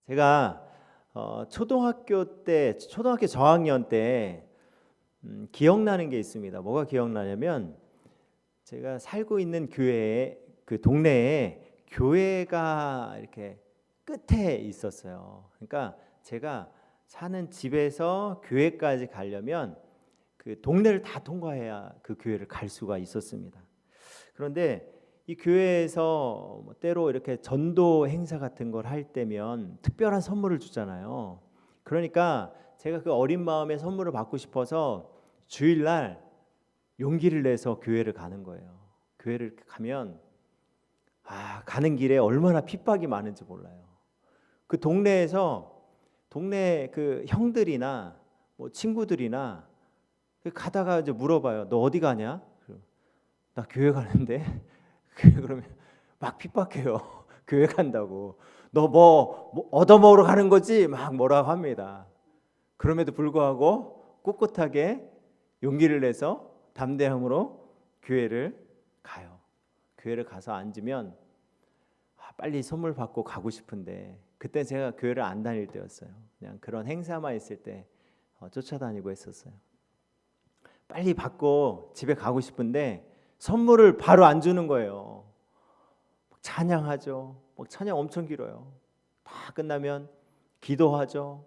제가 초등학교 저학년 때 기억나는 게 있습니다. 뭐가 기억나냐면 제가 살고 있는 그 동네에 교회가 이렇게 끝에 있었어요. 그러니까 제가 사는 집에서 교회까지 가려면 그 동네를 다 통과해야 그 교회를 갈 수가 있었습니다. 그런데 이 교회에서 때로 이렇게 전도 행사 같은 걸 할 때면 특별한 선물을 주잖아요. 그러니까 제가 그 어린 마음에 선물을 받고 싶어서 주일날 용기를 내서 교회를 가는 거예요. 교회를 가면 가는 길에 얼마나 핍박이 많은지 몰라요. 그 동네 그 형들이나 뭐 친구들이나 가다가 이제 물어봐요. 너 어디 가냐? 나 교회 가는데. 그러면 막 핍박해요. 교회 간다고. 너 뭐 얻어먹으러 가는 거지? 막 뭐라고 합니다. 그럼에도 불구하고 꿋꿋하게 용기를 내서 담대함으로 교회를 가요. 교회를 가서 앉으면 빨리 선물 받고 가고 싶은데 그때 제가 교회를 안 다닐 때였어요. 그냥 그런 행사만 있을 때 쫓아다니고 했었어요. 빨리 받고 집에 가고 싶은데 선물을 바로 안 주는 거예요. 찬양하죠. 찬양 엄청 길어요. 다 끝나면 기도하죠.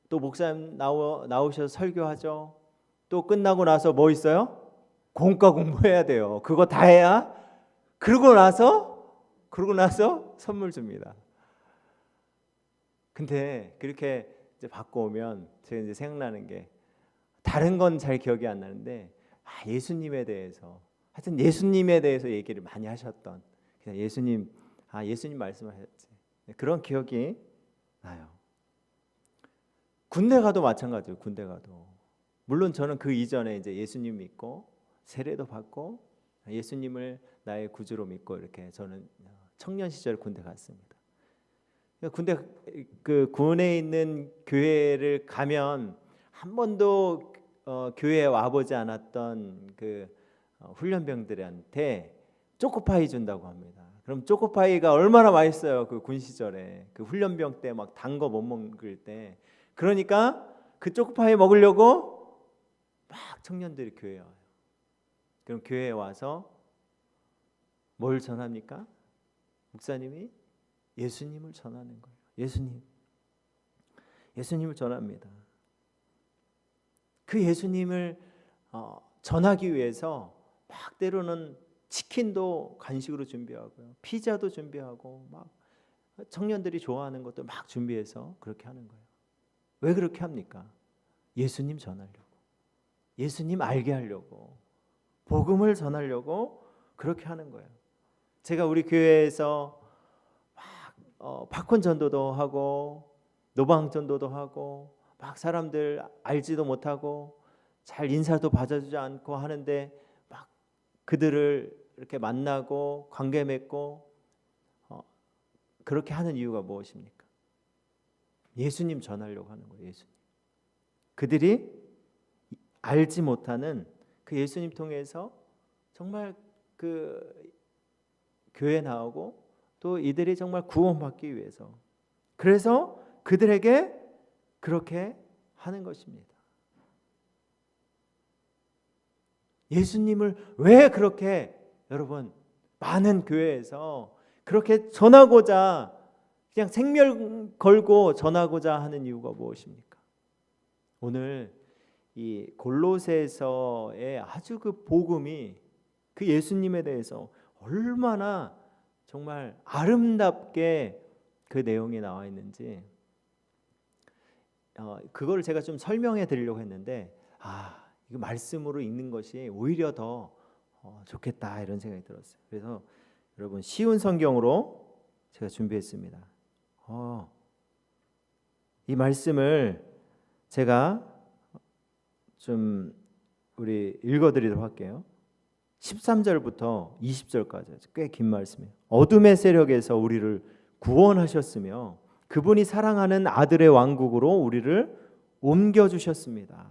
또 목사님 나오셔서 설교하죠. 또 끝나고 나서 뭐 있어요? 공과 공부해야 돼요. 그거 다 해야 그러고 나서 선물 줍니다. 근데 그렇게 이제 받고 오면 제가 이제 생각나는 게 다른 건 잘 기억이 안 나는데 예수님에 대해서 하여튼 예수님에 대해서 얘기를 많이 하셨던 그냥 예수님 말씀을 하셨지. 그런 기억이 나요. 군대 가도 마찬가지예요. 군대 가도 물론 저는 그 이전에 이제 예수님 믿고 세례도 받고 예수님을 나의 구주로 믿고 이렇게 저는 청년 시절 군대 갔습니다. 군대 군에 있는 교회를 가면 한 번도 교회에 와보지 않았던 그 훈련병들한테 초코파이 준다고 합니다. 그럼 초코파이가 얼마나 맛있어요. 그 군 시절에 그 훈련병 때 막 단 거 못 먹을 때 그러니까 그 초코파이 먹으려고 막 청년들이 교회에 와요. 그럼 교회에 와서 뭘 전합니까? 목사님이 예수님을 전하는 거예요. 예수님을 전합니다. 그 예수님을 전하기 위해서 막 때로는 치킨도 간식으로 준비하고요. 피자도 준비하고 막 청년들이 좋아하는 것도 막 준비해서 그렇게 하는 거예요. 왜 그렇게 합니까? 예수님 전하려고. 예수님 알게 하려고. 복음을 전하려고 그렇게 하는 거예요. 제가 우리 교회에서 막 팝콘 전도도 하고 노방 전도도 하고 막 사람들 알지도 못하고 잘 인사도 받아주지 않고 하는데 막 그들을 이렇게 만나고 관계 맺고 그렇게 하는 이유가 무엇입니까? 예수님 전하려고 하는 거예요. 예수님. 그들이 알지 못하는 그 예수님 통해서 정말 그 교회 나오고 또 이들이 정말 구원받기 위해서 그래서 그들에게 그렇게 하는 것입니다. 예수님을 왜 그렇게 여러분 많은 교회에서 그렇게 전하고자 그냥 생명 걸고 전하고자 하는 이유가 무엇입니까? 오늘 이 골로새서의 아주 그 복음이 그 예수님에 대해서 얼마나 정말 아름답게 그 내용이 나와 있는지 그거를 제가 좀 설명해 드리려고 했는데 이거 말씀으로 읽는 것이 오히려 더 좋겠다 이런 생각이 들었어요. 그래서 여러분 쉬운 성경으로 제가 준비했습니다. 이 말씀을 제가 좀 우리 읽어드리도록 할게요. 13절부터 20절까지 꽤 긴 말씀이에요. 어둠의 세력에서 우리를 구원하셨으며 그분이 사랑하는 아들의 왕국으로 우리를 옮겨주셨습니다.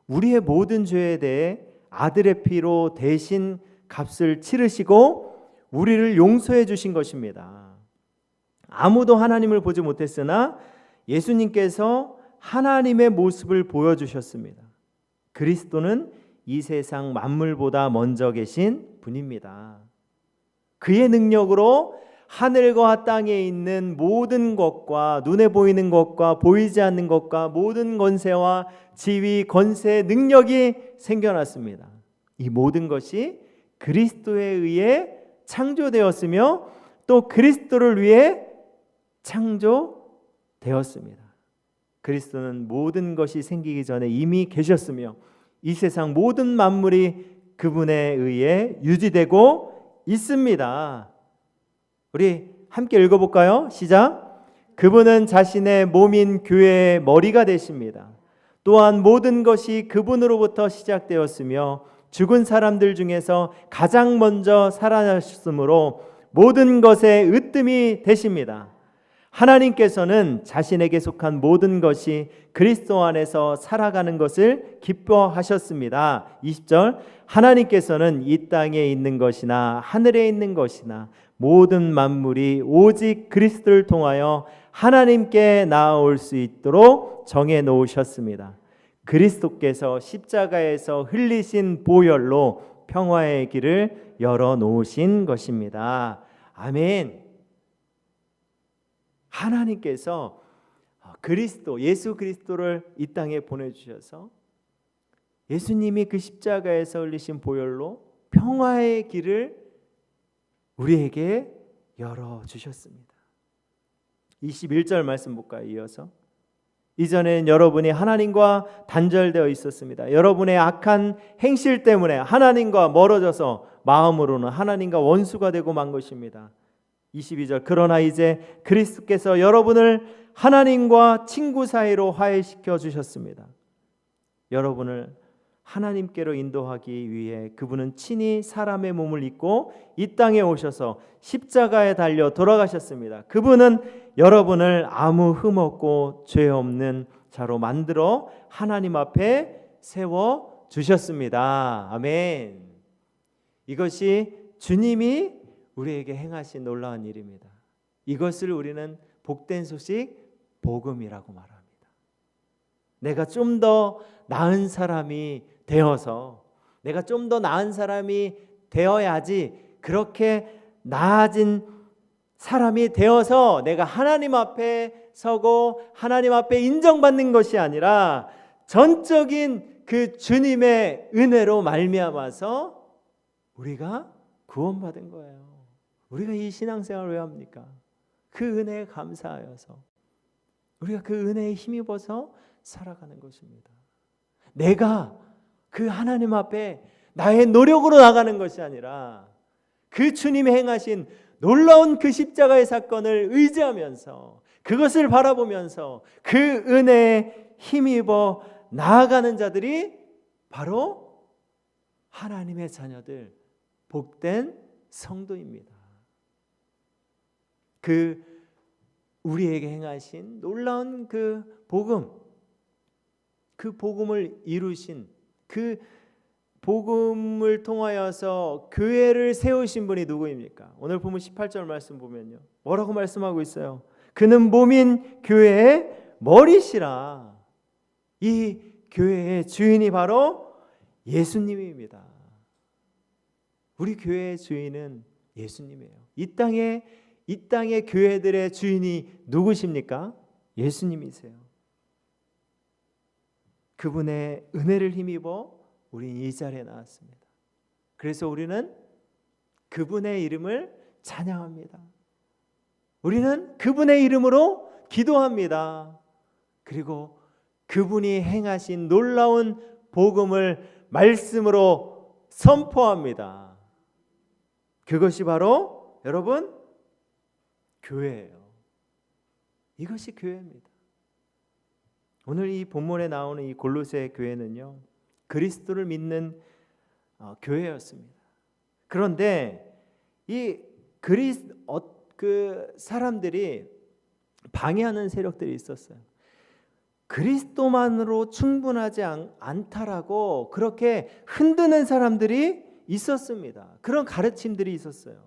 우리의 모든 죄에 대해 아들의 피로 대신 값을 치르시고 우리를 용서해 주신 것입니다. 아무도 하나님을 보지 못했으나 예수님께서 하나님의 모습을 보여주셨습니다. 그리스도는 이 세상 만물보다 먼저 계신 분입니다. 그의 능력으로 하늘과 땅에 있는 모든 것과 눈에 보이는 것과 보이지 않는 것과 모든 권세와 지위, 권세, 능력이 생겨났습니다. 이 모든 것이 그리스도에 의해 창조되었으며 또 그리스도를 위해 창조되었습니다. 그리스도는 모든 것이 생기기 전에 이미 계셨으며 이 세상 모든 만물이 그분에 의해 유지되고 있습니다. 우리 함께 읽어볼까요? 시작. 그분은 자신의 몸인 교회의 머리가 되십니다. 또한 모든 것이 그분으로부터 시작되었으며 죽은 사람들 중에서 가장 먼저 살아나셨으므로 모든 것의 으뜸이 되십니다. 하나님께서는 자신에게 속한 모든 것이 그리스도 안에서 살아가는 것을 기뻐하셨습니다. 20절. 하나님께서는 이 땅에 있는 것이나 하늘에 있는 것이나 모든 만물이 오직 그리스도를 통하여 하나님께 나아올 수 있도록 정해 놓으셨습니다. 그리스도께서 십자가에서 흘리신 보혈로 평화의 길을 열어 놓으신 것입니다. 아멘. 하나님께서 그리스도, 예수 그리스도를 이 땅에 보내주셔서 예수님이 그 십자가에서 흘리신 보혈로 평화의 길을 우리에게 열어주셨습니다. 21절 말씀 볼까요? 이어서 이전엔 여러분이 하나님과 단절되어 있었습니다. 여러분의 악한 행실 때문에 하나님과 멀어져서 마음으로는 하나님과 원수가 되고 만 것입니다. 22절. 그러나 이제 그리스도께서 여러분을 하나님과 친구 사이로 화해시켜 주셨습니다. 여러분을 하나님께로 인도하기 위해 그분은 친히 사람의 몸을 입고 이 땅에 오셔서 십자가에 달려 돌아가셨습니다. 그분은 여러분을 아무 흠 없고 죄 없는 자로 만들어 하나님 앞에 세워 주셨습니다. 아멘. 이것이 주님이 우리에게 행하신 놀라운 일입니다. 이것을 우리는 복된 소식, 복음이라고 말합니다. 내가 좀 더 나은 사람이 되어서, 내가 좀 더 나은 사람이 되어야지, 그렇게 나아진 사람이 되어서 내가 하나님 앞에 서고 하나님 앞에 인정받는 것이 아니라 전적인 그 주님의 은혜로 말미암아서 우리가 구원받은 거예요. 우리가 이 신앙생활을 왜 합니까? 그 은혜에 감사하여서 우리가 그 은혜에 힘입어서 살아가는 것입니다. 내가 그 하나님 앞에 나의 노력으로 나가는 것이 아니라 그 주님이 행하신 놀라운 그 십자가의 사건을 의지하면서 그것을 바라보면서 그 은혜에 힘입어 나아가는 자들이 바로 하나님의 자녀들, 복된 성도입니다. 그 우리에게 행하신 놀라운 그 복음, 그 복음을 이루신, 그 복음을 통하여서 교회를 세우신 분이 누구입니까? 오늘 보면 18절 말씀 보면요, 뭐라고 말씀하고 있어요? 그는 몸인 교회의 머리시라. 이 교회의 주인이 바로 예수님입니다. 우리 교회의 주인은 예수님이에요. 이 땅의 교회들의 주인이 누구십니까? 예수님이세요. 그분의 은혜를 힘입어 우리는 이 자리에 나왔습니다. 그래서 우리는 그분의 이름을 찬양합니다. 우리는 그분의 이름으로 기도합니다. 그리고 그분이 행하신 놀라운 복음을 말씀으로 선포합니다. 그것이 바로 여러분 교회예요. 이것이 교회입니다. 오늘 이 본문에 나오는 이 골로새 교회는요, 그리스도를 믿는 교회였습니다. 그런데 그 사람들이 방해하는 세력들이 있었어요. 그리스도만으로 충분하지 않다라고 그렇게 흔드는 사람들이 있었습니다. 그런 가르침들이 있었어요.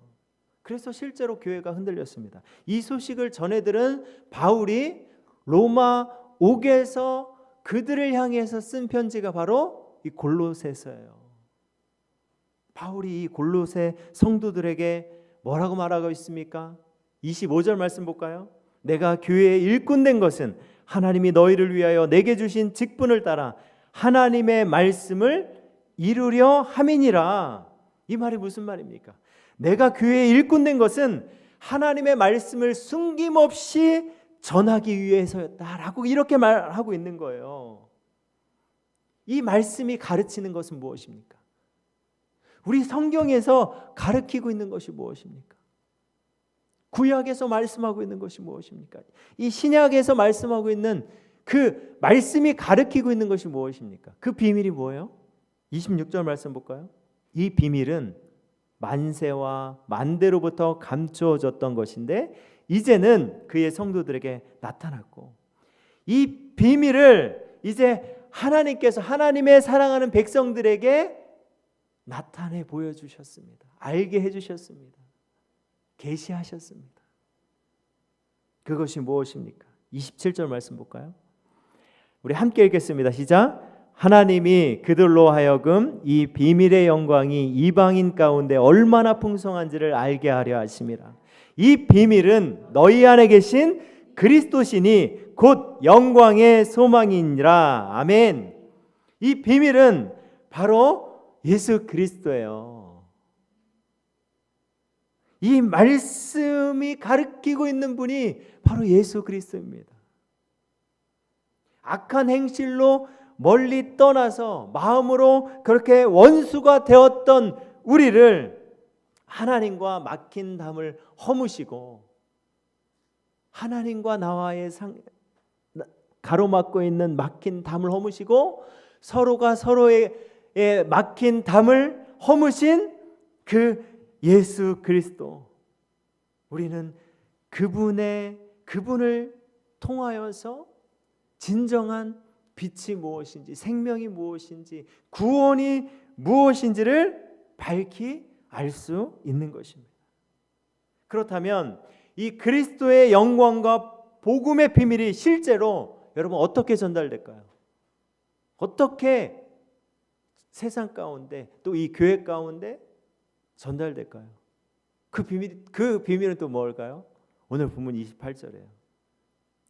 그래서 실제로 교회가 흔들렸습니다. 이 소식을 전해들은 바울이 로마 옥에서 그들을 향해서 쓴 편지가 바로 이 골로새서예요. 바울이 이 골로새 성도들에게 뭐라고 말하고 있습니까? 25절 말씀 볼까요? 내가 교회의 일꾼 된 것은 하나님이 너희를 위하여 내게 주신 직분을 따라 하나님의 말씀을 이루려 함이니라. 이 말이 무슨 말입니까? 내가 교회의 일꾼 된 것은 하나님의 말씀을 숨김없이 전하기 위해서였다라고 이렇게 말하고 있는 거예요. 이 말씀이 가르치는 것은 무엇입니까? 우리 성경에서 가르치고 있는 것이 무엇입니까? 구약에서 말씀하고 있는 것이 무엇입니까? 이 신약에서 말씀하고 있는 그 말씀이 가르치고 있는 것이 무엇입니까? 그 비밀이 뭐예요? 26절 말씀 볼까요? 이 비밀은 만세와 만대로부터 감추어졌던 것인데 이제는 그의 성도들에게 나타났고, 이 비밀을 이제 하나님께서 하나님의 사랑하는 백성들에게 나타내 보여주셨습니다. 알게 해주셨습니다. 계시하셨습니다. 그것이 무엇입니까? 27절 말씀 볼까요? 우리 함께 읽겠습니다. 시작. 하나님이 그들로 하여금 이 비밀의 영광이 이방인 가운데 얼마나 풍성한지를 알게 하려 하심이라. 이 비밀은 너희 안에 계신 그리스도시니 곧 영광의 소망이니라. 아멘. 이 비밀은 바로 예수 그리스도예요. 이 말씀이 가르치고 있는 분이 바로 예수 그리스도입니다. 악한 행실로 멀리 떠나서 마음으로 그렇게 원수가 되었던 우리를 하나님과 막힌 담을 허무시고 하나님과 나와의 가로막고 있는 막힌 담을 허무시고 서로가 서로의 막힌 담을 허무신 그 예수 그리스도, 우리는 그분을 통하여서 진정한 빛이 무엇인지, 생명이 무엇인지, 구원이 무엇인지를 밝히 알 수 있는 것입니다. 그렇다면 이 그리스도의 영광과 복음의 비밀이 실제로 여러분 어떻게 전달될까요? 어떻게 세상 가운데 또 이 교회 가운데 전달될까요? 그 비밀은 또 뭘까요? 오늘 본문 28절이에요.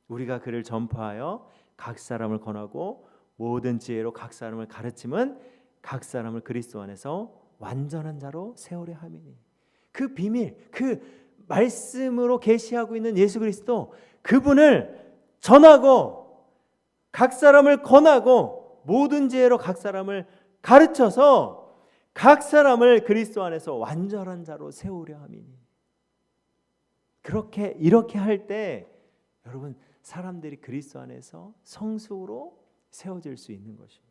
우리가 그를 전파하여 각 사람을 권하고 모든 지혜로 각 사람을 가르침은 각 사람을 그리스도 안에서 완전한 자로 세우려 함이니. 그 비밀, 그 말씀으로 계시하고 있는 예수 그리스도, 그분을 전하고 각 사람을 권하고 모든 지혜로 각 사람을 가르쳐서 각 사람을 그리스도 안에서 완전한 자로 세우려 함이니. 이렇게 할 때 여러분 사람들이 그리스도 안에서 성숙으로 세워질 수 있는 것입니다.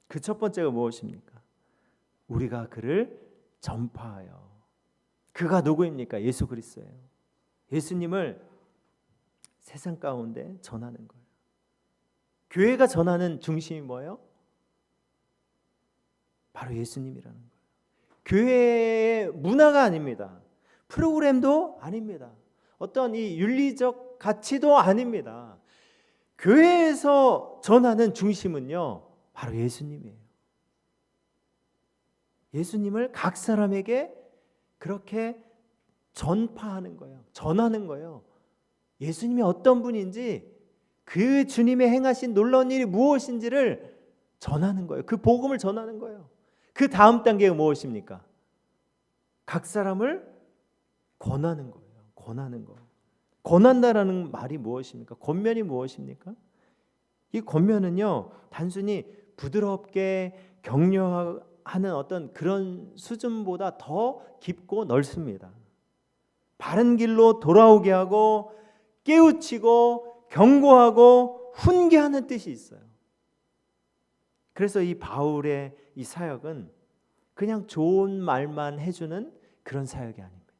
그 첫 번째가 무엇입니까? 우리가 그를 전파하여. 그가 누구입니까? 예수 그리스도예요. 예수님을 세상 가운데 전하는 거예요. 교회가 전하는 중심이 뭐예요? 바로 예수님이라는 거예요. 교회의 문화가 아닙니다. 프로그램도 아닙니다. 어떤 이 윤리적 가치도 아닙니다. 교회에서 전하는 중심은요, 바로 예수님이에요. 예수님을 각 사람에게 그렇게 전파하는 거예요. 전하는 거예요. 예수님이 어떤 분인지, 그 주님의 행하신 놀라운 일이 무엇인지를 전하는 거예요. 그 복음을 전하는 거예요. 그 다음 단계가 무엇입니까? 각 사람을 권하는 거예요. 권하는 거. 권한다라는 말이 무엇입니까? 권면이 무엇입니까? 이 권면은요, 단순히 부드럽게 격려하는 어떤 그런 수준보다 더 깊고 넓습니다. 바른 길로 돌아오게 하고 깨우치고 경고하고 훈계하는 뜻이 있어요. 그래서 이 바울의 이 사역은 그냥 좋은 말만 해주는 그런 사역이 아닙니다.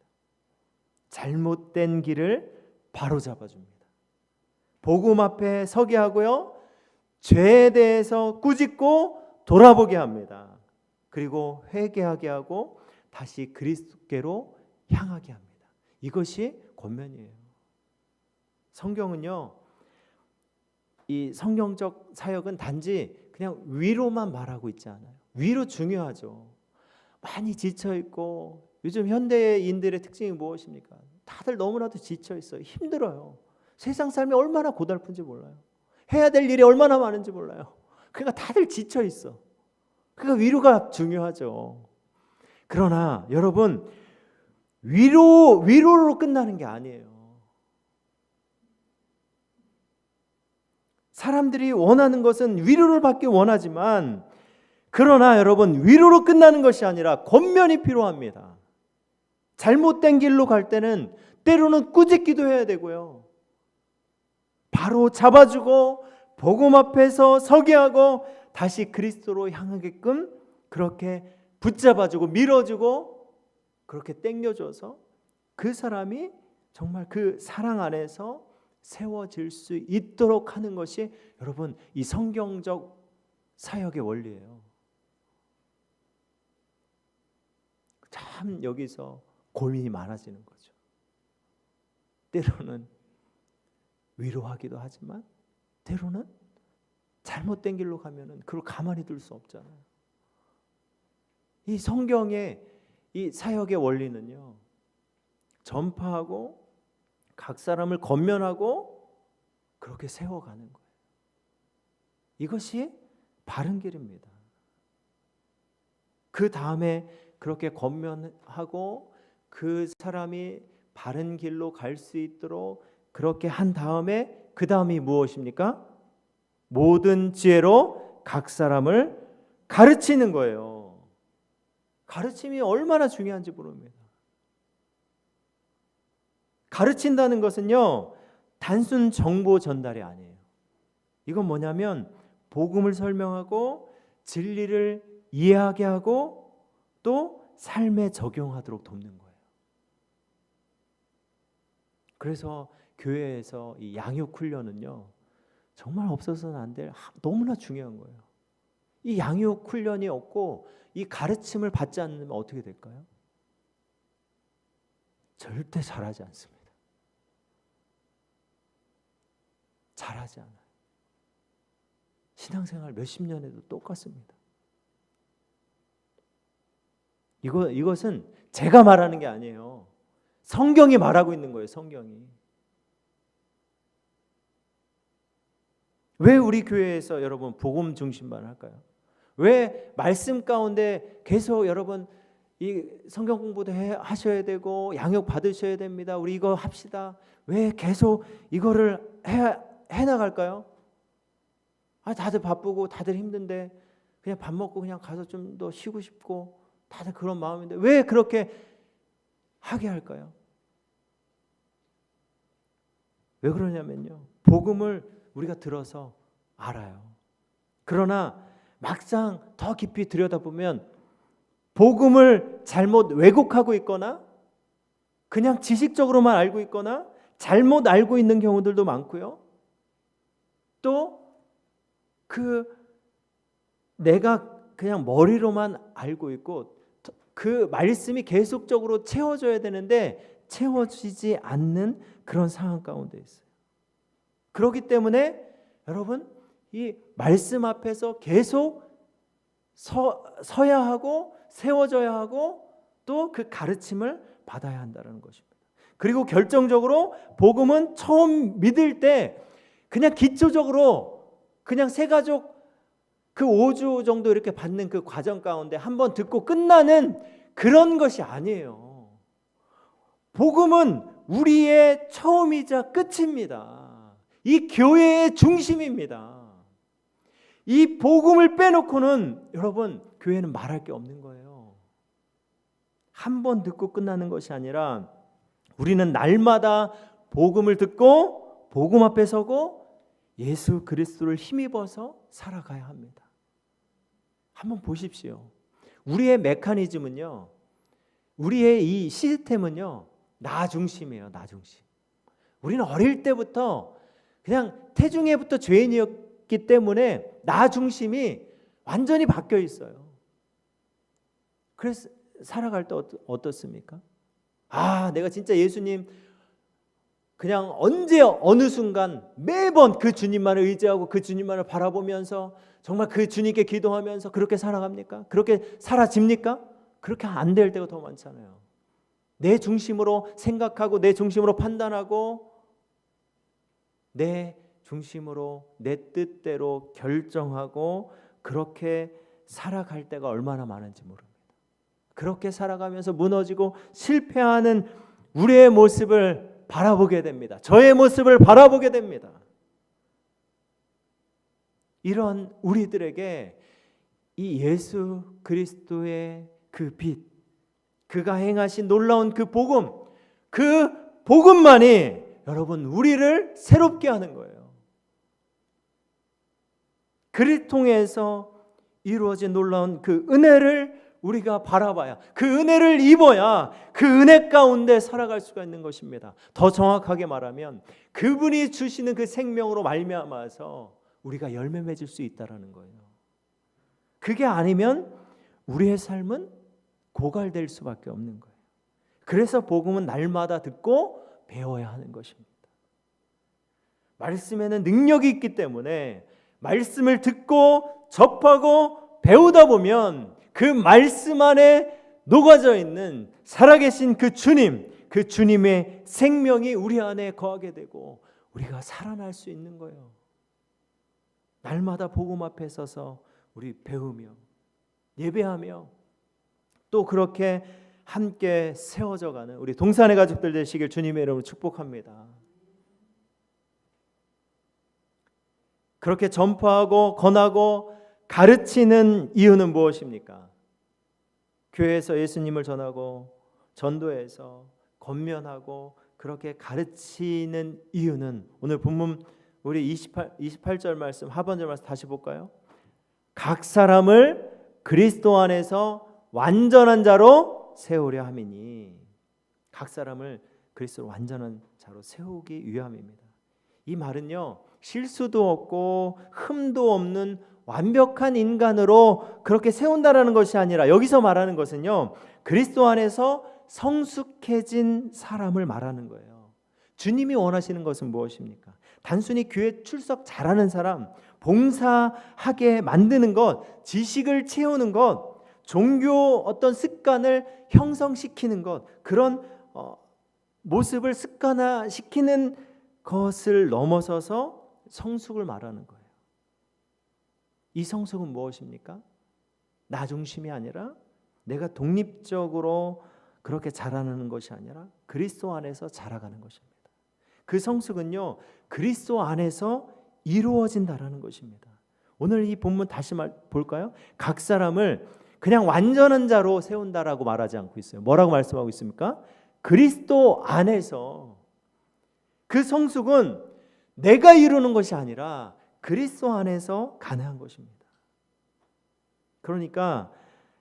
잘못된 길을 바로잡아 줍니다. 복음 앞에 서게 하고요, 죄에 대해서 꾸짖고 돌아보게 합니다. 그리고 회개하게 하고 다시 그리스도께로 향하게 합니다. 이것이 권면이에요. 성경은요, 이 성경적 사역은 단지 그냥 위로만 말하고 있지 않아요. 위로 중요하죠. 많이 지쳐 있고, 요즘 현대인들의 특징이 무엇입니까? 다들 너무나도 지쳐 있어요. 힘들어요. 세상 삶이 얼마나 고달픈지 몰라요. 해야 될 일이 얼마나 많은지 몰라요. 그러니까 다들 지쳐 있어. 그러니까 위로가 중요하죠. 그러나 여러분, 위로로 끝나는 게 아니에요. 사람들이 원하는 것은 위로를 받기 원하지만, 그러나 여러분, 위로로 끝나는 것이 아니라 권면이 필요합니다. 잘못된 길로 갈 때는 때로는 꾸짖기도 해야 되고요. 바로 잡아주고 복음 앞에서 서게 하고 다시 그리스도로 향하게끔 그렇게 붙잡아주고 밀어주고 그렇게 땡겨줘서 그 사람이 정말 그 사랑 안에서 세워질 수 있도록 하는 것이 여러분, 이 성경적 사역의 원리예요. 참 여기서 고민이 많아지는 거죠. 때로는 위로하기도 하지만 때로는 잘못된 길로 가면은 그걸 가만히 둘 수 없잖아요. 이 성경의 이 사역의 원리는요, 전파하고 각 사람을 권면하고 그렇게 세워가는 거예요. 이것이 바른 길입니다. 그 다음에 그렇게 권면하고 그 사람이 바른 길로 갈 수 있도록 그렇게 한 다음에 그 다음이 무엇입니까? 모든 지혜로 각 사람을 가르치는 거예요. 가르침이 얼마나 중요한지 모릅니다. 가르친다는 것은요, 단순 정보 전달이 아니에요. 이건 뭐냐면 복음을 설명하고 진리를 이해하게 하고 또 삶에 적용하도록 돕는 거예요. 그래서 교회에서 이 양육 훈련은요, 정말 없어서는 안 될 너무나 중요한 거예요. 이 양육 훈련이 없고 이 가르침을 받지 않으면 어떻게 될까요? 절대 잘하지 않습니다. 잘하지 않아요. 신앙생활 몇십 년 해도 똑같습니다. 이것은 제가 말하는 게 아니에요. 성경이 말하고 있는 거예요. 성경이. 왜 우리 교회에서 여러분 복음 중심만 할까요? 왜 말씀 가운데 계속 여러분 이 성경 공부도 하셔야 되고 양육 받으셔야 됩니다. 우리 이거 합시다. 왜 계속 이거를 해 나갈까요? 다들 바쁘고 다들 힘든데 그냥 밥 먹고 그냥 가서 좀 더 쉬고 싶고 다들 그런 마음인데 왜 그렇게 하게 할까요? 왜 그러냐면요, 복음을 우리가 들어서 알아요. 그러나 막상 더 깊이 들여다보면 복음을 잘못 왜곡하고 있거나 그냥 지식적으로만 알고 있거나 잘못 알고 있는 경우들도 많고요. 또 내가 그냥 머리로만 알고 있고 그 말씀이 계속적으로 채워져야 되는데 채워지지 않는 그런 상황 가운데 있어요. 그렇기 때문에 여러분, 이 말씀 앞에서 계속 서야 하고 세워져야 하고 또 그 가르침을 받아야 한다는 것입니다. 그리고 결정적으로 복음은 처음 믿을 때 그냥 기초적으로 그냥 새가족 그 5주 정도 이렇게 받는 그 과정 가운데 한번 듣고 끝나는 그런 것이 아니에요. 복음은 우리의 처음이자 끝입니다. 이 교회의 중심입니다. 이 복음을 빼놓고는 여러분 교회는 말할 게 없는 거예요. 한 번 듣고 끝나는 것이 아니라 우리는 날마다 복음을 듣고 복음 앞에 서고 예수 그리스도를 힘입어서 살아가야 합니다. 한번 보십시오. 우리의 메커니즘은요, 우리의 이 시스템은요, 나 중심이에요. 나 중심. 우리는 어릴 때부터 그냥 태중에부터 죄인이었기 때문에 나 중심이 완전히 바뀌어 있어요. 그래서 살아갈 때 어떻습니까? 내가 진짜 예수님 그냥 언제 어느 순간 매번 그 주님만을 의지하고 그 주님만을 바라보면서 정말 그 주님께 기도하면서 그렇게 살아갑니까? 그렇게 살아집니까? 그렇게 안 될 때가 더 많잖아요. 내 중심으로 생각하고 내 중심으로 판단하고 내 중심으로 내 뜻대로 결정하고 그렇게 살아갈 때가 얼마나 많은지 모릅니다. 그렇게 살아가면서 무너지고 실패하는 우리의 모습을 바라보게 됩니다. 저의 모습을 바라보게 됩니다. 이런 우리들에게 이 예수 그리스도의 그 빛, 그가 행하신 놀라운 그 복음만이 여러분 우리를 새롭게 하는 거예요. 그를 통해서 이루어진 놀라운 그 은혜를 우리가 바라봐야, 그 은혜를 입어야 그 은혜 가운데 살아갈 수가 있는 것입니다. 더 정확하게 말하면 그분이 주시는 그 생명으로 말미암아서 우리가 열매 맺을 수 있다라는 거예요. 그게 아니면 우리의 삶은 고갈될 수밖에 없는 거예요. 그래서 복음은 날마다 듣고 배워야 하는 것입니다. 말씀에는 능력이 있기 때문에 말씀을 듣고 접하고 배우다 보면 그 말씀 안에 녹아져 있는 살아계신 그 주님, 그 주님의 생명이 우리 안에 거하게 되고 우리가 살아날 수 있는 거예요. 날마다 복음 앞에 서서 우리 배우며 예배하며 또 그렇게 함께 세워져가는 우리 동산의 가족들 되시길 주님의 이름으로 축복합니다. 그렇게 전파하고 권하고 가르치는 이유는 무엇입니까? 교회에서 예수님을 전하고 전도해서 권면하고 그렇게 가르치는 이유는 오늘 본문 우리 28절 말씀 하반절 말씀 다시 볼까요? 각 사람을 그리스도 안에서 완전한 자로 세우려 함이니, 각 사람을 그리스도로 완전한 자로 세우기 위함입니다. 이 말은요, 실수도 없고 흠도 없는 완벽한 인간으로 그렇게 세운다라는 것이 아니라 여기서 말하는 것은요, 그리스도 안에서 성숙해진 사람을 말하는 거예요. 주님이 원하시는 것은 무엇입니까? 단순히 교회 출석 잘하는 사람, 봉사하게 만드는 것, 지식을 채우는 것, 종교 어떤 습관을 형성시키는 것, 그런 모습을 습관화시키는 것을 넘어서서 성숙을 말하는 거예요. 이 성숙은 무엇입니까? 나 중심이 아니라 내가 독립적으로 그렇게 자라나는 것이 아니라 그리스도 안에서 자라가는 것입니다. 그 성숙은요, 그리스도 안에서 이루어진다라는 것입니다. 오늘 이 본문 다시 볼까요? 각 사람을 그냥 완전한 자로 세운다라고 말하지 않고 있어요. 뭐라고 말씀하고 있습니까? 그리스도 안에서. 그 성숙은 내가 이루는 것이 아니라 그리스도 안에서 가능한 것입니다. 그러니까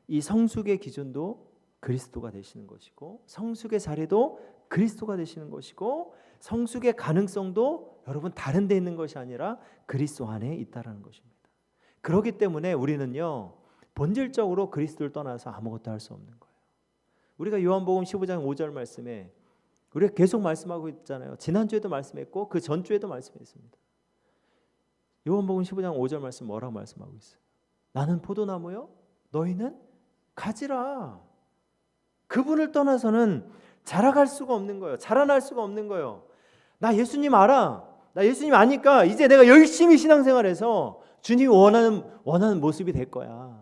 이 성숙의 기준도 그리스도가 되시는 것이고, 성숙의 자리도 그리스도가 되시는 것이고, 성숙의 가능성도 여러분 다른 데 있는 것이 아니라 그리스도 안에 있다라는 것입니다. 그렇기 때문에 우리는요, 본질적으로 그리스도를 떠나서 아무것도 할 수 없는 거예요. 우리가 요한복음 15장 5절 말씀에 우리가 계속 말씀하고 있잖아요. 지난주에도 말씀했고 그 전주에도 말씀했습니다. 요한복음 15장 5절 말씀 뭐라고 말씀하고 있어요? 나는 포도나무요, 너희는 가지라. 그분을 떠나서는 자라갈 수가 없는 거예요. 자라날 수가 없는 거예요. 나 예수님 알아. 나 예수님 아니까 이제 내가 열심히 신앙생활해서 주님이 원하는 모습이 될 거야.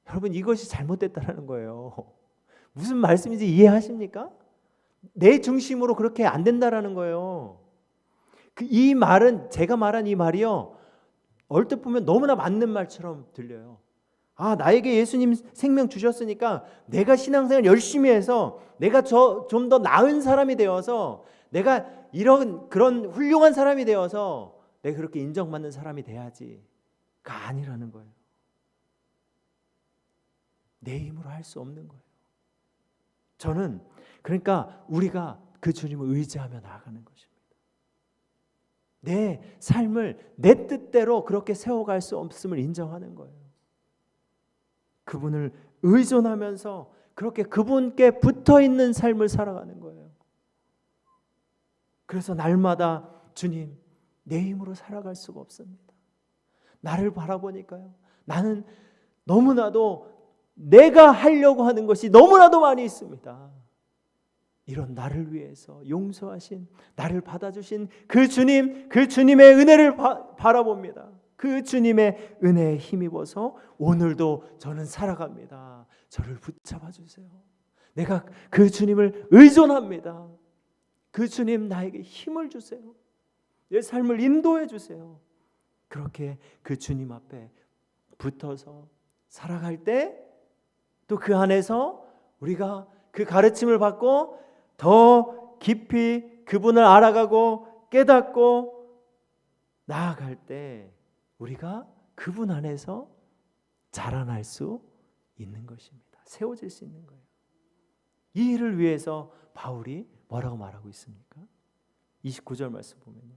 여러분, 이것이 잘못됐다는 거예요. 무슨 말씀인지 이해하십니까? 내 중심으로 그렇게 안 된다라는 거예요. 이 말은, 제가 말한 이 말이요, 얼핏 보면 너무나 맞는 말처럼 들려요. 나에게 예수님 생명 주셨으니까 내가 신앙생활 열심히 해서 내가 좀 더 나은 사람이 되어서 내가 그런 훌륭한 사람이 되어서 내가 그렇게 인정받는 사람이 돼야지가 아니라는 거예요. 내 힘으로 할 수 없는 거예요. 저는 그러니까 우리가 그 주님을 의지하며 나아가는 것입니다. 내 삶을 내 뜻대로 그렇게 세워갈 수 없음을 인정하는 거예요. 그분을 의존하면서 그렇게 그분께 붙어 있는 삶을 살아가는 거예요. 그래서 날마다 주님, 내 힘으로 살아갈 수가 없습니다. 나를 바라보니까요, 나는 너무나도 내가 하려고 하는 것이 너무나도 많이 있습니다. 이런 나를 위해서 용서하신, 나를 받아주신 그 주님, 그 주님의 은혜를 바라봅니다. 그 주님의 은혜에 힘입어서 오늘도 저는 살아갑니다. 저를 붙잡아 주세요. 내가 그 주님을 의존합니다. 그 주님 나에게 힘을 주세요. 내 삶을 인도해 주세요. 그렇게 그 주님 앞에 붙어서 살아갈 때 또 그 안에서 우리가 그 가르침을 받고 더 깊이 그분을 알아가고 깨닫고 나아갈 때 우리가 그분 안에서 자라날 수 있는 것입니다. 세워질 수 있는 거예요. 이 일을 위해서 바울이 뭐라고 말하고 있습니까? 29절 말씀 보면요,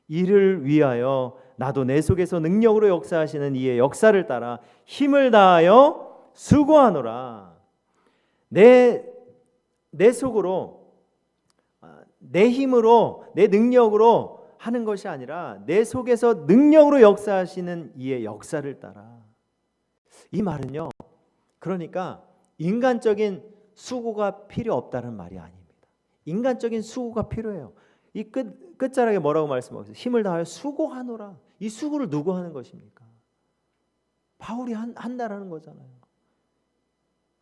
이를 위하여 나도 내 속에서 능력으로 역사하시는 이의 역사를 따라 힘을 다하여 수고하노라. 내 속으로, 내 힘으로, 내 능력으로 하는 것이 아니라 내 속에서 능력으로 역사하시는 이의 역사를 따라. 이 말은요, 그러니까 인간적인 수고가 필요 없다는 말이 아닙니다. 인간적인 수고가 필요해요. 이 끝자락에 뭐라고 말씀하고 있어요? 힘을 다하여 수고하노라. 이 수고를 누구 하는 것입니까? 바울이 한다라는 거잖아요.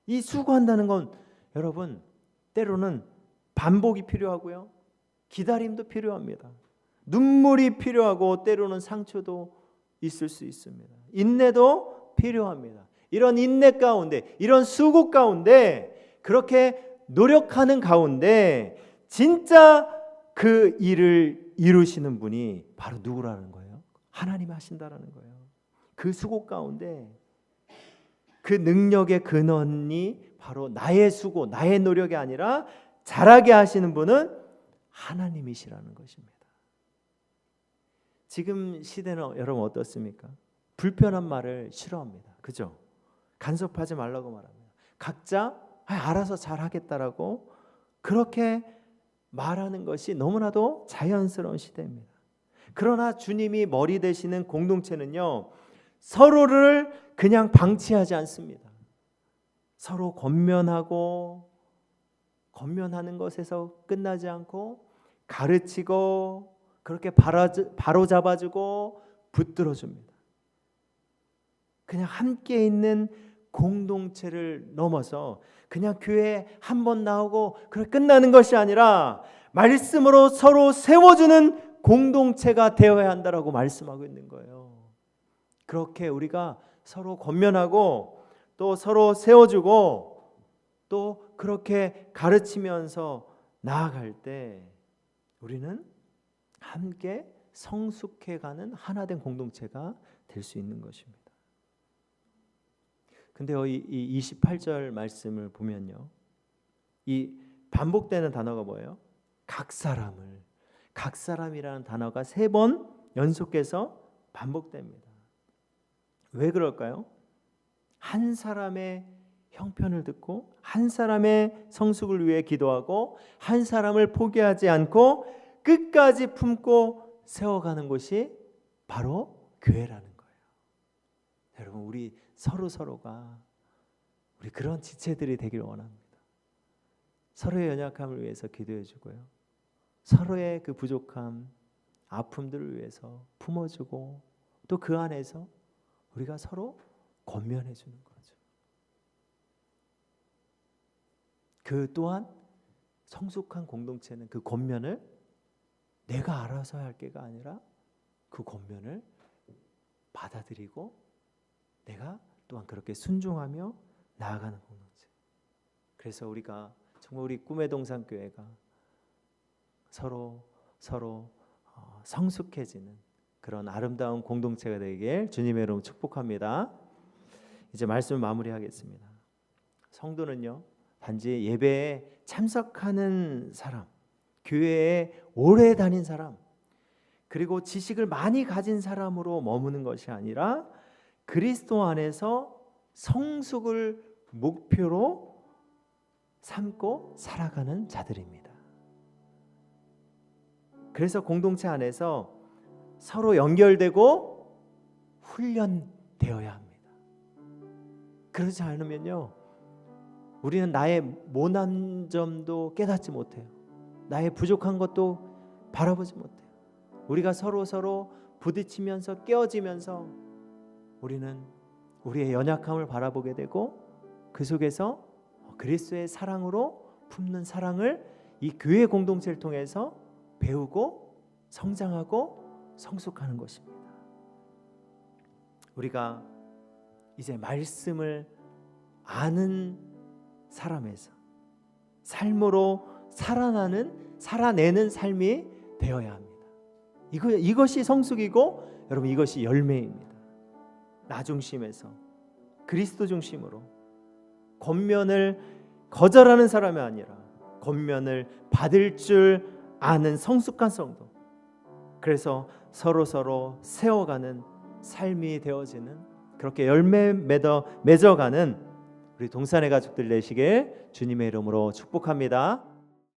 이 수고한다는 건 여러분, 때로는 반복이 필요하고요, 기다림도 필요합니다. 눈물이 필요하고 때로는 상처도 있을 수 있습니다. 인내도 필요합니다. 이런 인내 가운데, 이런 수고 가운데, 그렇게 노력하는 가운데 진짜 그 일을 이루시는 분이 바로 누구라는 거예요? 하나님이 하신다라는 거예요. 그 수고 가운데 그 능력의 근원이 바로 나의 수고, 나의 노력이 아니라 자라게 하시는 분은 하나님이시라는 것입니다. 지금 시대는 여러분 어떻습니까? 불편한 말을 싫어합니다. 그죠? 간섭하지 말라고 말합니다. 각자 알아서 잘하겠다라고 그렇게 말하는 것이 너무나도 자연스러운 시대입니다. 그러나 주님이 머리 되시는 공동체는요, 서로를 그냥 방치하지 않습니다. 서로 권면하고, 권면하는 것에서 끝나지 않고 가르치고, 그렇게 바로 잡아주고 붙들어줍니다. 그냥 함께 있는 공동체를 넘어서 그냥 교회에 한 번 나오고 그렇게 끝나는 것이 아니라 말씀으로 서로 세워주는 공동체가 되어야 한다라고 말씀하고 있는 거예요. 그렇게 우리가 서로 권면하고 또 서로 세워주고 또 그렇게 가르치면서 나아갈 때 우리는 함께 성숙해가는 하나된 공동체가 될 수 있는 것입니다. 근데 이 28절 말씀을 보면요, 이 반복되는 단어가 뭐예요? 각 사람이라는 단어가 3번 연속해서 반복됩니다. 왜 그럴까요? 한 사람의 형편을 듣고 한 사람의 성숙을 위해 기도하고 한 사람을 포기하지 않고 끝까지 품고 세워가는 것이 바로 교회라는 거예요. 여러분, 우리 서로가 우리 그런 지체들이 되길 원합니다. 서로의 연약함을 위해서 기도해 주고요, 서로의 그 부족함, 아픔들을 위해서 품어주고 또 그 안에서 우리가 서로 권면해 주는 거죠. 그 또한 성숙한 공동체는 그 권면을 내가 알아서 할 게가 아니라 그 권면을 받아들이고 내가 또한 그렇게 순종하며 나아가는 공동체. 그래서 우리가 정말 우리 꿈의 동산교회가 서로 성숙해지는 그런 아름다운 공동체가 되길 주님의 이름으로 축복합니다. 이제 말씀을 마무리하겠습니다. 성도는요, 단지 예배에 참석하는 사람, 교회에 오래 다닌 사람, 그리고 지식을 많이 가진 사람으로 머무는 것이 아니라 그리스도 안에서 성숙을 목표로 삼고 살아가는 자들입니다. 그래서 공동체 안에서 서로 연결되고 훈련되어야 합니다. 그렇지 않으면요, 우리는 나의 모난 점도 깨닫지 못해요. 나의 부족한 것도 바라보지 못해요. 우리가 서로 부딪히면서 깨어지면서 우리는 우리의 연약함을 바라보게 되고, 그 속에서 그리스도의 사랑으로 품는 사랑을 이 교회 공동체를 통해서 배우고 성장하고 성숙하는 것입니다. 우리가 이제 말씀을 아는 사람에서 삶으로 살아내는 삶이 되어야 합니다. 이것이 성숙이고, 여러분, 이것이 열매입니다. 나 중심에서 그리스도 중심으로 권면을 거절하는 사람이 아니라 권면을 받을 줄 아는 성숙한 성도, 그래서 서로 세워가는 삶이 되어지는, 그렇게 열매 맺어가는 우리 동산의 가족들 되시길 주님의 이름으로 축복합니다.